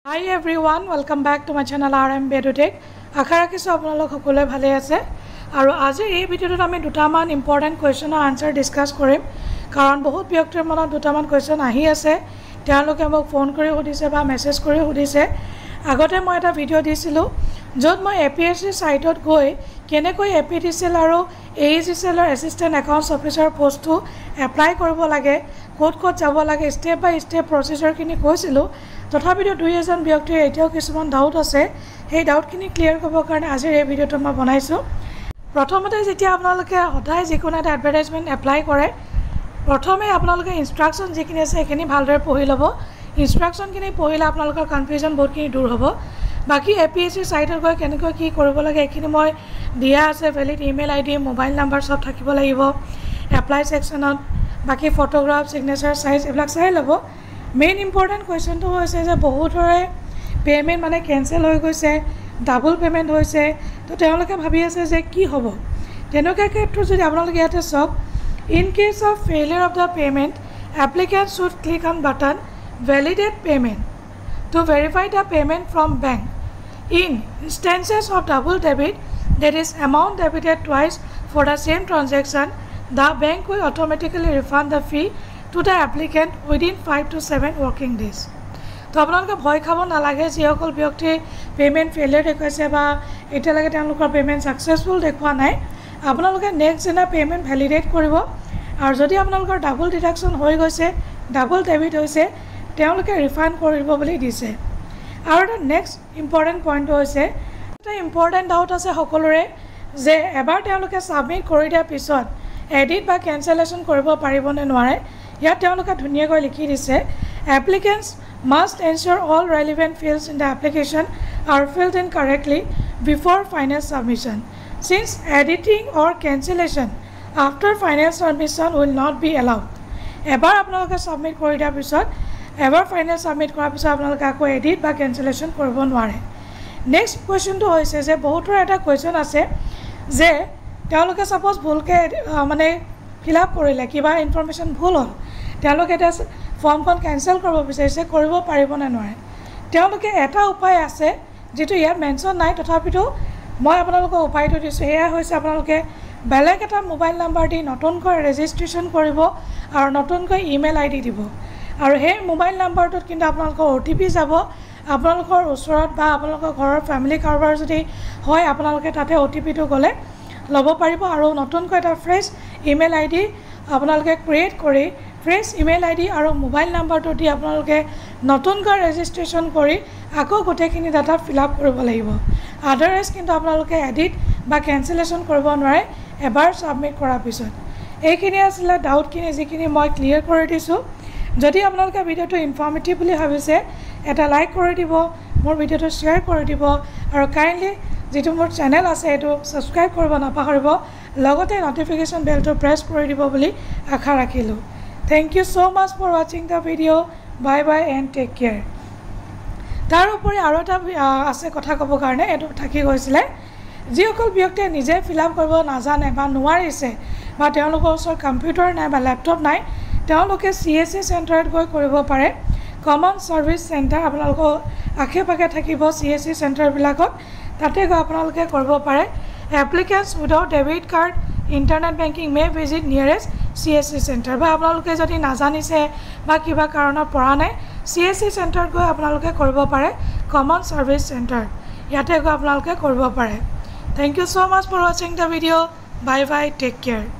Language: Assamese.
Hi everyone, welcome back to my channel RM Bedutech. আশা ৰাখিছো আপোনালোক সকলোৱে ভালে আছে আৰু আজি এই ভিডিঅ'টোত আমি দুটামান ইম্পৰ্টেন্ট কোৱেশ্চন আৰু আনসাৰ ডিসকাস কৰিম কাৰণ বহুত ব্যক্তিৰ মনত দুটামান কোৱেশ্চন আহি আছে তেওঁলোকে মোক ফোন কৰি সুধিছে বা মেছেজ কৰি সুধিছে আগতে মই এটা ভিডিঅ' দিছিলো য'ত মই APSC সাইটত গৈ কেনেকৈ APTCL আৰু AECL ৰ এসিস্ট্যান্ট একাউন্টস অফিচাৰ পোষ্টটো এপ্লাই কৰিব লাগে ক'ত যাব লাগে স্টেপ বাই স্টেপ প্ৰসেছৰ কিনি কৈছিলো তথাপিও দুই এজন ব্যক্তিৰ এতিয়াও কিছুমান ডাউট আছে সেই ডাউটখিনি ক্লিয়াৰ কৰিবৰ কাৰণে আজিৰ এই ভিডিঅ'টো মই বনাইছো প্ৰথমতে যেতিয়া আপোনালোকে সদায় যিকোনো এটা এডভাৰটাইজমেন্ট এপ্লাই কৰে প্ৰথমে আপোনালোকে ইনষ্ট্ৰাকচন যিখিনি আছে সেইখিনি ভালদৰে পঢ়ি ল'ব ইনষ্ট্ৰাকচনখিনি পঢ়িলে আপোনালোকৰ কনফিউজন বহুতখিনি দূৰ হ'ব বাকি APSC সাইটত গৈ কেনেকৈ কি কৰিব লাগে এইখিনি মই দিয়া আছে valid email ID mobile number সব থাকিব লাগিব এপ্লাই সেকশনত বাকি ফটোগ্ৰাফ সিগনেচাৰ সাইজ এইবিলাক চাই ল'ব মেইন ইম্পৰ্টেন্ট কোৱেশ্চনটো হৈছে যে বহুতৰে পেমেন্ট মানে কেনসেল হৈ গৈছে ডাবল পেমেন্ট হৈছে তো তেওঁলোকে ভাবি আছে যে কি হ'ব তেনেকুৱা ক্ষেত্ৰত যদি আপোনালোকে ইয়াতে চাওক in case of failure of the payment applicant should click on button validate payment to verify the payment from bank in instances of double debit that is amount debited twice for the same transaction the bank will automatically refund the fee to the applicant within 5 to 7 working days তো আপোনালোকে ভয় খাব নালাগে যিসকল ব্যক্তি পেমেন্ট ফেইলিয়াৰ দেখুৱাইছে বা এতিয়ালৈকে তেওঁলোকৰ পেমেন্ট সাকসেসফুল দেখুৱা নাই আপোনালোকে নেক্সট দিনা পেমেন্ট ভ্যালিডেট কৰিব আৰু যদি আপোনালোকৰ ডাবল ডিডাকশন হৈ গৈছে ডাবল ডেবিট হৈছে তেওঁলোকে ৰিফান্ড কৰিব বুলি দিছে আৰু এটা নেক্সট ইম্পৰ্টেন্ট পইণ্ট হৈছে এটা ইম্পৰ্টেন্ট ডাউট আছে সকলোৰে যে এবাৰ তেওঁলোকে সাবমিট কৰি দিয়াৰ পিছত এডিট বা কেনসেলেশন কৰিব পাৰিব নে নোৱাৰে ইয়াত তেওঁলোকে ধুনীয়াকৈ লিখি দিছে applicants must ensure all relevant fields in the application are filled in correctly before final submission since editing or cancellation after final submission will not be allowed এবাৰ আপোনালোকে সাবমিট কৰি দিয়াৰ পিছত এবাৰ ফাইনাল সাবমিট কৰাৰ পিছত আপোনালোকে আকৌ এডিট বা কেনসেলেশন কৰিব নোৱাৰে নেক্সট কোৱেশ্চনটো হৈছে যে বহুতৰ এটা কোৱেশ্চন আছে যে তেওঁলোকে সাপোজ ভুলকে মানে ফিল আপ কৰিলে কিবা ইনফৰমেশন ভুল হ'ল তেওঁলোকে এটা ফৰ্মখন কেনসেল কৰিব বিচাৰিছে কৰিব পাৰিব নে নোৱাৰে তেওঁলোকে এটা উপায় আছে যেটো ইয়াত মেনশন নাই তথাপিও মই আপোনালোকক উপায়টো দিছো এয়া হৈছে আপোনালোকে বেলেগ এটা মোবাইল নাম্বাৰ দি নতুনকৈ ৰেজিষ্ট্ৰেচন কৰিব আৰু নতুনকৈ ইমেইল আইডি দিব আৰু সেই মোবাইল নাম্বাৰটোত কিন্তু আপোনালোকৰ OTP যাব আপোনালোকৰ ওচৰত বা আপোনালোকৰ ঘৰৰ ফ্যামিলি কাৰোবাৰ যদি হয় আপোনালোকে তাতে OTPটো গলে লব পাৰিব আৰু নতুনকৈ এটা ফ্ৰেছ ইমেইল আইডি আপোনালোকে ক্ৰিয়েট কৰি ফ্ৰেছ ইমেইল আইডি আৰু মোবাইল নাম্বাৰটো দি আপোনালোকে নতুনকৈ ৰেজিষ্ট্ৰেচন কৰি আকৌ গোটেইখিনি ডাটা ফিল আপ কৰিব লাগিব আদাৰৱাইজ কিন্তু আপোনালোকে এডিট বা কেনসেলেশন কৰিব নোৱাৰে এবাৰ সাবমিট কৰাৰ পিছত এইখিনি আছিল ডাউটখিনি যিখিনি মই ক্লিয়াৰ কৰি দিছো যদি আপোনালোকে ভিডিঅটো ইনফৰ্মেটিভ বুলি ভাবিছে এটা লাইক কৰি দিব মোৰ ভিডিঅটো শেয়াৰ কৰি দিব আৰু কাইন্ডলি যেটো মোৰ চেনেল আছে এটো সাবস্ক্ৰাইব কৰিব নাপাহৰিব লগতে নটিফিকেশন বেলটো প্ৰেছ কৰি দিব বুলি আশা ৰাখিলো Thank you so much for watching the video. Bye bye and take care. তাৰ উপৰি আৰু এটা আছে কথা ক'ব কাৰণে এটো থাকি গৈছিলে যিসকল ব্যক্তিয়ে নিজে ফিল আপ কৰিব নাজানে বা নোৱাৰিছে বা তেওঁলোকৰ ওচৰত কম্পিউটাৰ নাই বা ল্যাপটপ নাই তেওঁলোকে CSC চেণ্টাৰত গৈ কৰিব পাৰে কমন সাৰ্ভিস চেণ্টাৰ আপোনালোকৰ আখে-পাখে থাকিব CSC চেণ্টাৰ বিলাকত তাতে গৈ আপোনালোকে কৰিব পাৰে applicants without debit card internet banking may visit nearest CSC center বা আপোনালোকে যদি নাজানিছে বা কিবা কাৰণত পৰা নাই CSC center গৈ আপোনালোকে কৰিব পাৰে কমন সাৰ্ভিস চেণ্টাৰ ইয়াতে গৈ আপোনালোকে কৰিব পাৰে Thank you so much for watching the video bye bye take care